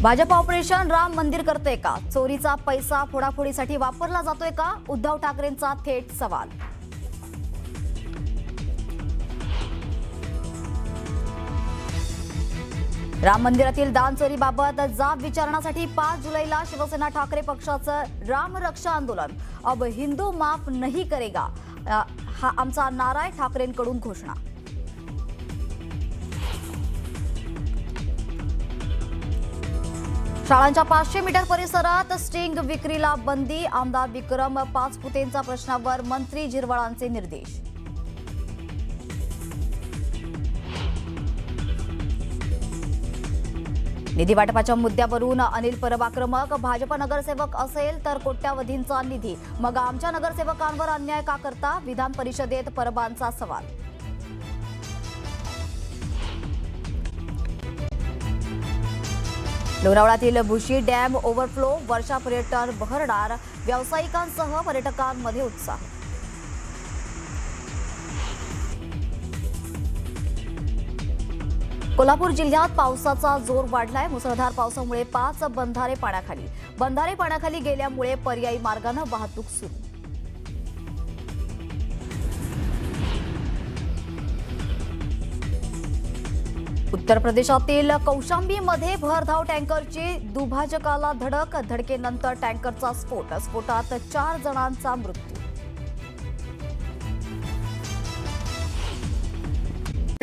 Bhajap operation Ram मंदिर करते का? चोरीचा पैसा फोडाफोडीसाठी वापरला जातोय का? उद्धव ठाकरेंचा थेट सवाल. राम मंदिरातील दान चोरीबाबत जाब विचारण्यासाठी 5 जुलैला शिवसेना ठाकरे पक्षाचं राम रक्षा आंदोलन. अब हिंदू माफ नहीं करेगा हा आमचा नारा आहे. ठाकरेंकडून घोषणा. शाळांच्या 500 मीटर परिसरात स्टिंग विक्रीला बंदी. आमदार विक्रम पाचपुतेंच्या प्रश्नावर मंत्री झिरवाळांचे निर्देश. निधी वाटपाच्या मुद्द्यावरून अनिल परब आक्रमक. भाजप नगरसेवक असेल तर कोट्यावधींचा निधी, मग आमच्या नगरसेवकांवर अन्याय का करता? विधान परिषदेत परबांचा सवाल. लोणावळ्यातील भुशी डॅम ओव्हरफ्लो. वर्षा पर्यटन बहरणार. व्यावसायिकांसह पर्यटकांमध्ये उत्साह. कोल्हापूर जिल्ह्यात पावसाचा जोर वाढलाय. मुसळधार पावसामुळे 5 बंधारे पाण्याखाली. बंधारे पाण्याखाली गेल्यामुळे पर्यायी मार्गाने वाहतूक सुरू. उत्तर प्रदेशातील कौशांबीमध्ये भरधाव टँकरची दुभाजकाला धडक. धडकेनंतर टँकरचा स्फोट. स्फोटात 4 जणांचा मृत्यू.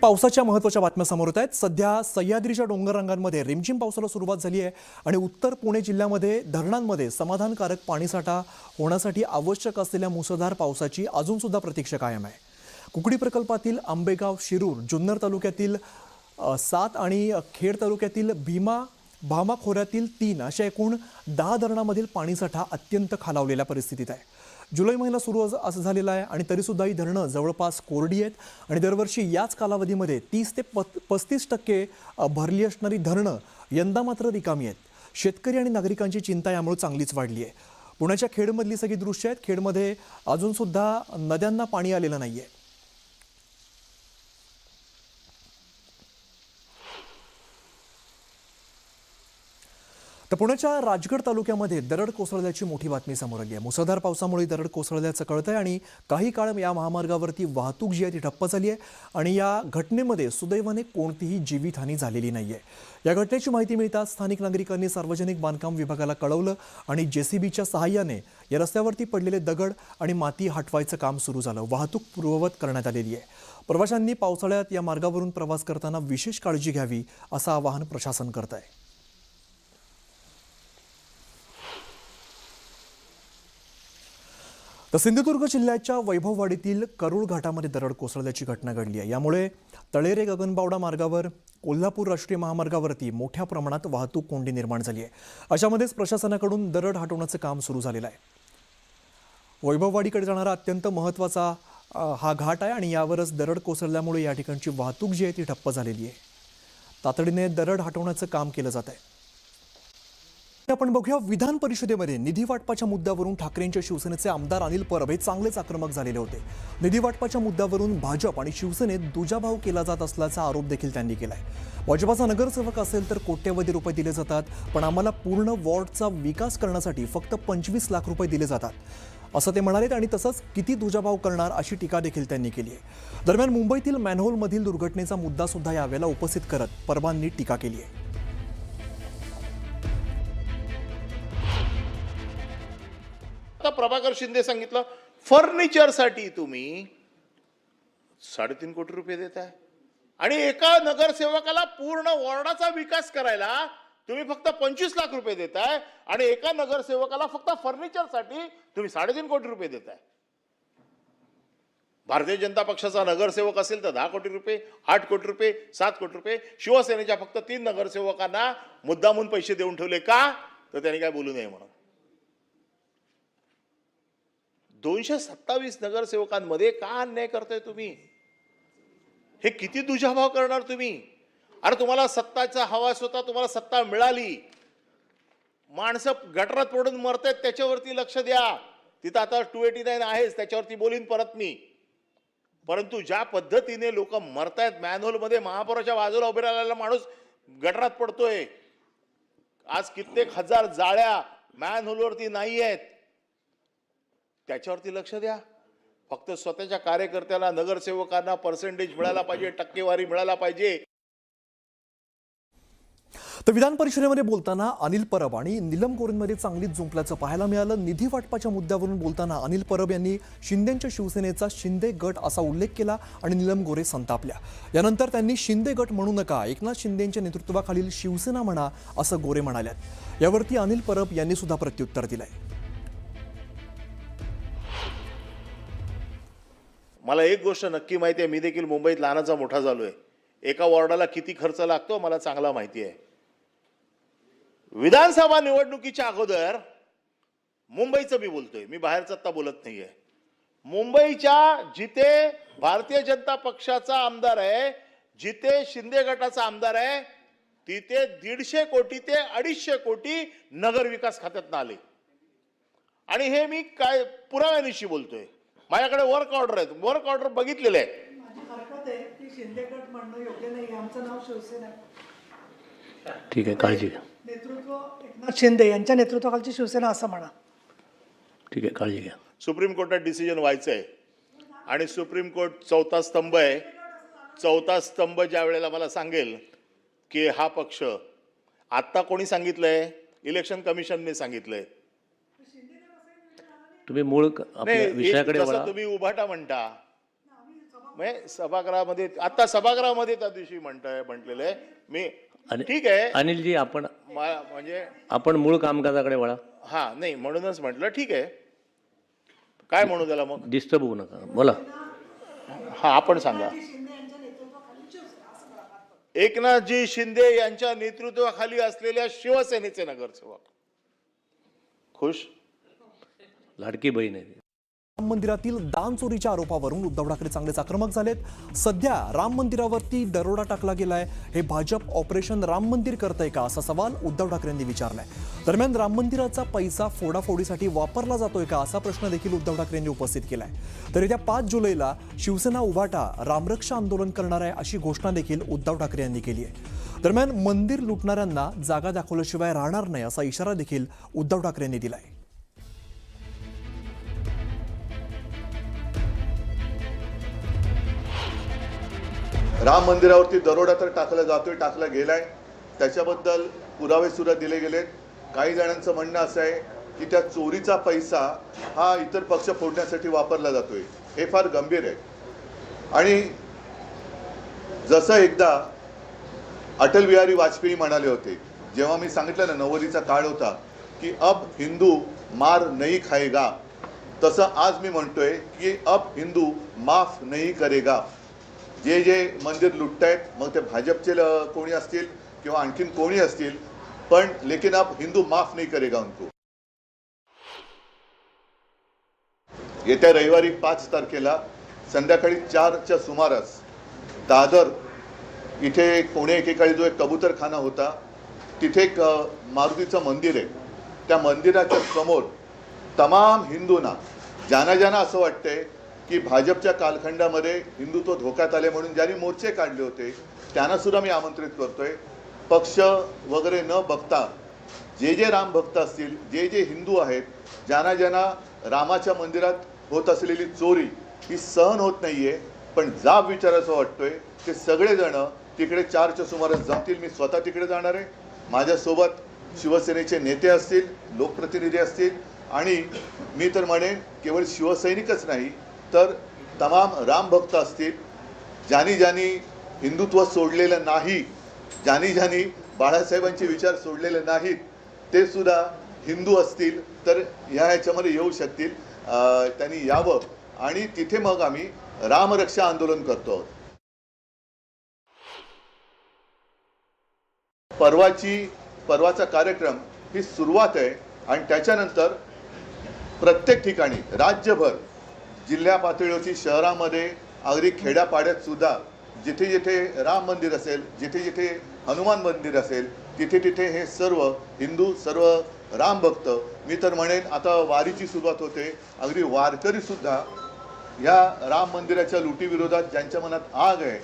पावसाच्या महत्त्वाच्या बातम्या समोर येत आहेत. सध्या सह्याद्रीच्या डोंगर रांगांमध्ये रिमझिम पावसाला सुरुवात झाली आहे आणि उत्तर पुणे जिल्ह्यामध्ये धरणांमध्ये समाधानकारक पाणीसाठा होण्यासाठी आवश्यक असलेल्या मुसळधार पावसाची अजून सुद्धा प्रतीक्षा कायम आहे. कुकडी प्रकल्पातील आंबेगाव, शिरूर, जुन्नर तालुक्यातील 7 आणि खेड तालुक्यातील भामा खोऱ्यातील 3 अशा एकूण 10 धरणांमधील पाणीसाठा अत्यंत खालावलेल्या परिस्थितीत आहे. जुलै महिना सुरू असं झालेला आहे आणि तरीसुद्धा ही धरणं जवळपास कोरडी आहेत आणि दरवर्षी याच कालावधीमध्ये 30 ते 35% भरली असणारी धरणं यंदा मात्र रिकामी आहेत. शेतकरी आणि नागरिकांची चिंता यामुळे चांगलीच वाढली आहे. पुण्याच्या खेडमधली सगळी दृश्य आहेत. खेडमध्ये अजूनसुद्धा नद्यांना पाणी आलेलं नाही आहे. तर पुण्याच्या राजगड तालुक्यामध्ये दरड कोसळल्याची मोठी बातमी समोर आली आहे. मुसळधार पावसामुळे दरड कोसळल्याचं कळतंय आणि काही काळ या महामार्गावरती वाहतूक जी आहे ती ठप्प झाली आहे आणि या घटनेमध्ये सुदैवाने कोणतीही जीवितहानी झालेली नाही आहे. या घटनेची माहिती मिळताच स्थानिक नागरिकांनी सार्वजनिक बांधकाम विभागाला कळवलं आणि JCBच्या सहाय्याने या रस्त्यावरती पडलेले दगड आणि माती हटवायचं काम सुरू झालं. वाहतूक पूर्ववत करण्यात आलेली आहे. प्रवाशांनी पावसाळ्यात या मार्गावरून प्रवास करताना विशेष काळजी घ्यावी असं आवाहन प्रशासन करत आहे. तर सिंधुदुर्ग जिल्ह्याच्या वैभववाडीतील करूळ घाटामध्ये दरड कोसळल्याची घटना घडली आहे. यामुळे तळेरे गगनबावडा मार्गावर कोल्हापूर राष्ट्रीय महामार्गावरती मोठ्या प्रमाणात वाहतूक कोंडी निर्माण झाली आहे. अशामध्येच प्रशासनाकडून दरड हटवण्याचं काम सुरू झालेलं आहे. वैभववाडीकडे जाणारा अत्यंत महत्त्वाचा हा घाट आहे आणि यावरच दरड कोसळल्यामुळे या ठिकाणची वाहतूक जी आहे ती ठप्प झालेली आहे. तातडीने दरड हटवण्याचं काम केलं जात आहे. आपण बघूया विधान परिषदेमध्ये निधी वाटपाच्या मुद्द्यावरून ठाकरेंच्या शिवसेनेचे आमदार अनिल परब हे चांगलेच आक्रमक झालेले होते. निधी वाटपाच्या मुद्द्यावरून भाजप आणि शिवसेनेत दुजाभाव केला जात असल्याचा आरोप देखील त्यांनी केलाय. भाजपाचा नगरसेवक असेल तर कोट्यवधी रुपये दिले जातात, पण आम्हाला पूर्ण वॉर्डचा विकास करण्यासाठी फक्त 25 लाख रुपये दिले जातात असं ते म्हणाले आणि तसंच किती दुजाभाव करणार अशी टीका देखील त्यांनी केली आहे. दरम्यान मुंबईतील मॅनहोलमधील दुर्घटनेचा मुद्दा सुद्धा यावेळेला उपस्थित करत परबांनी टीका केली आहे. प्रभाकर शिंदे सांगितलं फर्निचरसाठी तुम्ही 3.5 कोटी रुपये देताय आणि एका नगरसेवकाला पूर्ण वॉर्डाचा विकास करायला तुम्ही फक्त 25 लाख रुपये देताय आणि एका नगरसेवकाला फक्त फर्निचरसाठी तुम्ही 3.5 कोटी रुपये देताय. भारतीय जनता पक्षाचा नगरसेवक असेल तर 10 कोटी रुपये, 8 कोटी रुपये, 7 कोटी रुपये. शिवसेनेच्या फक्त 3 नगरसेवकांना मुद्दामून पैसे देऊन ठेवले का? तर त्यांनी काय बोलू नये म्हणून. 227 नगरसेवकांमध्ये का अन्याय करताय तुम्ही? हे किती दुजाभाव करणार तुम्ही? अरे तुम्हाला सत्ताचा हवास होता, तुम्हाला सत्ता मिळाली, माणसं गटारात पडून मरतायत त्याच्यावरती लक्ष द्या. तिथं आता 289 आहेच, त्याच्यावरती बोलीन परत मी. परंतु ज्या पद्धतीने लोक मरतायत, मॅनहोल मध्ये महापौराच्या बाजूला उभे राहिलेला माणूस गटारात पडतोय, आज कित्येक हजार जाळ्या मॅनहोलवरती नाही आहेत, त्याच्यावरती लक्ष द्या. फक्त स्वतःच्या कार्यकर्त्याला, नगरसेवकांना पर्सेंटेज मिळाला पाहिजे, टक्केवारी मिळायला पाहिजे. तर विधान परिषदेमध्ये बोलताना अनिल परब आणि नीलम गोरेंमध्ये चांगलीच जुंपल्याचं पाहायला मिळालं. निधी वाटपाच्या मुद्द्यावरून बोलताना अनिल परब यांनी शिंदेच्या शिवसेनेचा शिंदे गट असा उल्लेख केला आणि नीलम गोरे संतापल्या. यानंतर त्यांनी शिंदे गट म्हणू नका, एकनाथ शिंदेच्या नेतृत्वाखालील शिवसेना म्हणा असं गोरे म्हणाल्यात. यावरती अनिल परब यांनी सुद्धा प्रत्युत्तर दिलंय. मला एक गोष्ट नक्की माहिती आहे, मी देखील मुंबईत लहानाचा मोठा झालोय. एका वॉर्डाला किती खर्च लागतो मला चांगला माहिती आहे. विधानसभा निवडणुकीच्या अगोदर मुंबईचं मी बोलतोय, मी बाहेरचं आता बोलत नाहीये. मुंबईच्या जिथे भारतीय जनता पक्षाचा आमदार आहे, जिथे शिंदे गटाचा आमदार आहे, तिथे 150 कोटी ते 250 कोटी नगर विकास खात्यात आले. आणि हे मी काय पुराव्यानिशी बोलतोय. माझ्याकडे वर्क ऑर्डर आहेत, वर्क ऑर्डर बघितलेले आहे. हरकत आहे की शिंदे गट म्हणणं योग्य नाही. आमचं नाव शिवसेना आहे. ठीक आहे, काळजी घ्या. नेतृत्व एकनाथ शिंदे यांच्या नेतृत्वाखालची शिवसेना असं म्हणा. ठीक आहे, काळजी घ्या. सुप्रीम कोर्टात डिसिजन व्हायचं आहे आणि सुप्रीम कोर्ट चौथा स्तंभ आहे. चौथा स्तंभ ज्या वेळेला मला सांगेल की हा पक्ष, आत्ता कोणी सांगितलंय? इलेक्शन कमिशनने सांगितलंय. तुम्ही मूळ आपल्या नाही, विषयाकडे जसं वळा. तुम्ही उभाटा म्हणता, म्हणजे सभागृहामध्ये, आता सभागृहामध्ये त्या दिवशी म्हटलेलं आहे मी. ठीक आहे अनिलजी, आपण म्हणजे आपण मूळ कामकाजाकडे वळा. हा, नाही म्हणूनच म्हटलं ठीक आहे. काय म्हणू त्याला मग? डिस्टर्ब होऊ नका, बोला. हा, आपण सांगा. एकनाथजी शिंदे यांच्या नेतृत्वाखाली असलेल्या शिवसेनेचे नगरसेवक. खुश? लाडकी बहीण आहे. राम मंदिरातील दान चोरीच्या आरोपावरून उद्धव ठाकरे चांगलेच आक्रमक झालेत. सध्या राम मंदिरावरती दरोडा टाकला गेलाय. हे भाजप ऑपरेशन राम मंदिर करतंय का असा सवाल उद्धव ठाकरेंनी विचारलाय. दरम्यान राम मंदिराचा पैसा फोडाफोडीसाठी वापरला जातोय का असा प्रश्न देखील उद्धव ठाकरेंनी उपस्थित केलाय. तर येत्या 5 जुलैला शिवसेना उभाटा रामरक्षा आंदोलन करणार आहे अशी घोषणा देखील उद्धव ठाकरे यांनी केली आहे. दरम्यान मंदिर लुटणाऱ्यांना जागा दाखवल्याशिवाय राहणार नाही असा इशारा देखील उद्धव ठाकरेंनी दिलाय. राम मंदिरावरती दरोडा तर टाकला गेलाय. त्याच्याबद्दल पुरावे सुद्धा दिले गेलेत. काही जणांचं म्हणणं असं आहे की त्या चोरीचा पैसा हा इतर पक्ष फोडण्यासाठी वापरला जातोय. हे फार गंभीर आहे. आणि जसं एकदा अटल बिहारी वाजपेयी म्हणाले होते, जेव्हा मी सांगितलं ना 90चा काळ होता, की अब हिंदू मार नहीं खाएगा, तसं आज मी म्हणतोय की अब हिंदू माफ नहीं करेगा. जे जे मंदिर लुटतायत, मग ते भाजपचे कोणी असतील किंवा आणखीन कोणी असतील, पण लेकिन अब हिंदू माफ नहीं करेगा उनको. येत्या रविवारी 5 तारखेला संध्याकाळी 4च्या सुमारास दादर इथे पुणे एकेकाळी जो एक कबूतरखाना होता, तिथे एक मारुतीचं मंदिर आहे. त्या मंदिराच्या समोर तमाम हिंदूंना, ज्यांना असं वाटतंय की भाजपच्या कालखंडामध्ये हिंदुत्व धोक्यात आले म्हणून ज्यांनी मोर्चे काढले होते, त्यांना सुद्धा मी आमंत्रित करतोय. पक्ष वगैरे न बघता जे जे राम भक्त असतील, जे जे हिंदू आहेत, ज्यांना रामाच्या मंदिरात होत असलेली चोरी ही सहन होत नाहीये, पण जाब विचारायचा वाटतोय, ते सगळेजण तिकडे 4च्या सुमारास जमतील. मी स्वतः तिकडे जाणार आहे. माझ्यासोबत शिवसेनेचे नेते असतील, लोकप्रतिनिधी असतील, आणि मी तर म्हणेन केवळ शिवसैनिकच नाही तर तमाम राम भक्त असतील. ज्यांनी हिंदुत्व सोडलेलं नाही, ज्यांनी बाळासाहेबांचे विचार सोडलेले नाहीत, ते सुद्धा हिंदू असतील तर ह्याच्यामध्ये येऊ शकतील. त्यांनी यावं आणि तिथे मग आम्ही रामरक्षा आंदोलन करतो. परवाचा कार्यक्रम ही सुरुवात आहे आणि त्याच्यानंतर प्रत्येक ठिकाणी राज्यभर, जिल्हा पातळीवरती, शहरामध्ये, अगदी खेड्यापाड्यात सुद्धा जिथे जिथे राम मंदिर असेल, जिथे जिथे हनुमान मंदिर असेल, तिथे तिथे हे सर्व हिंदू, सर्व राम भक्त, मी तर म्हणेन आता वारीची सुरुवात होते, अगदी वारकरी सुद्धा या राम मंदिराच्या लुटीविरोधात ज्यांच्या मनात आग आहे,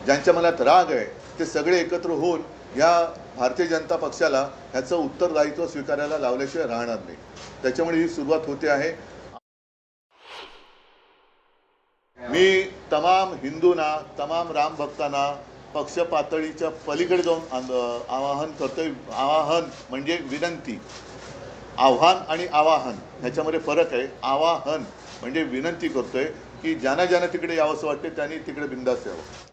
ज्यांच्या मनात राग आहे, ते सगळे एकत्र होऊन या भारतीय जनता पक्षाला ह्याचं उत्तरदायित्व स्वीकारायला लावल्याशिवाय राहणार नाही. त्याच्यामुळे ही सुरुवात होते आहे. मी तमाम हिंदूंना, तमाम राम भक्तांना पक्ष पातळीच्या पलीकडे जाऊन आवाहन करतोय. आवाहन म्हणजे विनंती. आव्हान आणि आवाहन ह्याच्यामध्ये फरक आहे. आवाहन म्हणजे विनंती करतोय की ज्यांना तिकडे यावंसं वाटते त्यांनी तिकडे बिंदास यावं.